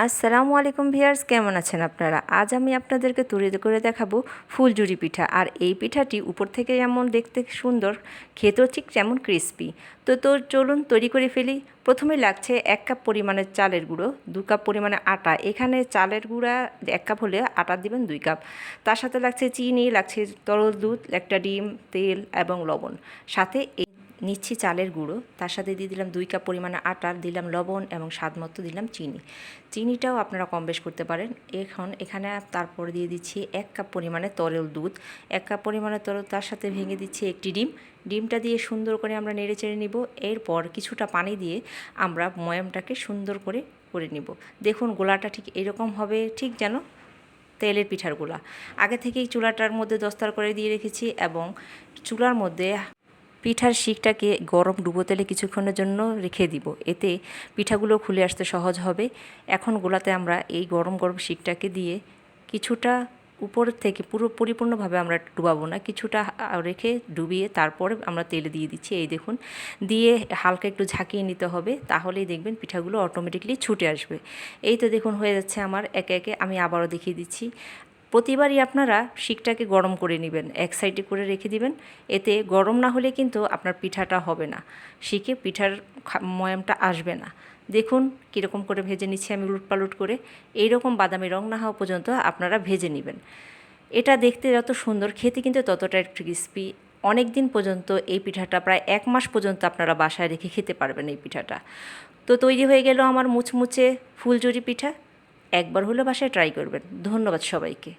আসসালামু আলাইকুম ভিউয়ার্স, কেমন আছেন আপনারা? আজ আমি আপনাদেরকে তৈরি করে দেখাবো ফুলঝুরি পিঠা। আর এই পিঠাটি উপর থেকে যেমন দেখতে সুন্দর, খেতেও ঠিক যেমন ক্রিস্পি। তো চলুন তৈরি করে ফেলি। প্রথমে লাগছে 1 কাপ পরিমাণের চালের গুঁড়ো, 2 কাপ পরিমাণে আটা। এখানে চালের গুঁড়া 1 কাপ হলে আটা দিবেন 2 কাপ। তার সাথে লাগছে চিনি, লাগছে তরল দুধ, একটা ডিম, তেল এবং লবণ। সাথে নিচ্ছি চালের গুঁড়ো, তার সাথে দিয়ে দিলাম 2 কাপ পরিমাণে আটা, দিলাম লবণ এবং স্বাদমতো দিলাম চিনি। চিনিটাও আপনারা কম বেশ করতে পারেন। এখানে তারপরে দিয়ে দিচ্ছি 1 কাপ পরিমাণে তরল দুধ, 1 কাপ পরিমাণে তরল, তার সাথে ভেঙে দিচ্ছি একটি ডিম। ডিমটা দিয়ে সুন্দর করে আমরা নেড়ে চেড়ে নিব। এরপর কিছুটা পানি দিয়ে আমরা ময়ামটাকে সুন্দর করে নিব। দেখুন গোলাটা ঠিক এরকম হবে, ঠিক যেন তেলের পিঠার গোলা। আগে থেকেই চুলাটার মধ্যে দস্তার করে দিয়ে রেখেছি এবং চুলার মধ্যে পিঠার শিকটাকে গরম ডুবো তেলে কিছুক্ষণের জন্য রেখে দিব। এতে পিঠাগুলো খুলে আসতে সহজ হবে। এখন গোলাতে আমরা এই গরম গরম শিকটাকে দিয়ে কিছুটা উপর থেকে পরিপূর্ণভাবে আমরা ডুবাবো না, কিছুটা রেখে ডুবিয়ে তারপরে আমরা তেলে দিয়ে দিচ্ছি। এই দেখুন, দিয়ে হালকা একটু ঝাঁকিয়ে নিতে হবে, তাহলেই দেখবেন পিঠাগুলো অটোমেটিকলি ছুটে আসবে। এই তো দেখুন হয়ে যাচ্ছে আমার। একে একে আমি আবারও দেখিয়ে দিচ্ছি। প্রতিবারই আপনারা শিকটাকে গরম করে নেবেন, এক সাইডে করে রেখে দিবেন। এতে গরম না হলে কিন্তু আপনার পিঠাটা হবে না, শিকে পিঠার ময়ামটা আসবে না। দেখুন কীরকম করে ভেজে নিচ্ছি আমি উলটপালট করে। এইরকম বাদামি রং না হওয়া পর্যন্ত আপনারা ভেজে নেবেন। এটা দেখতে যত সুন্দর, খেতে কিন্তু ততটা ক্রিস্পি। অনেক দিন পর্যন্ত এই পিঠাটা, প্রায় 1 মাস পর্যন্ত আপনারা বাসায় রেখে খেতে পারবেন এই পিঠাটা। তো তৈরি হয়ে গেল আমার মুচমুচে ফুলঝুরি পিঠা। একবার হলে বাসায় ট্রাই করবেন। ধন্যবাদ সবাইকে।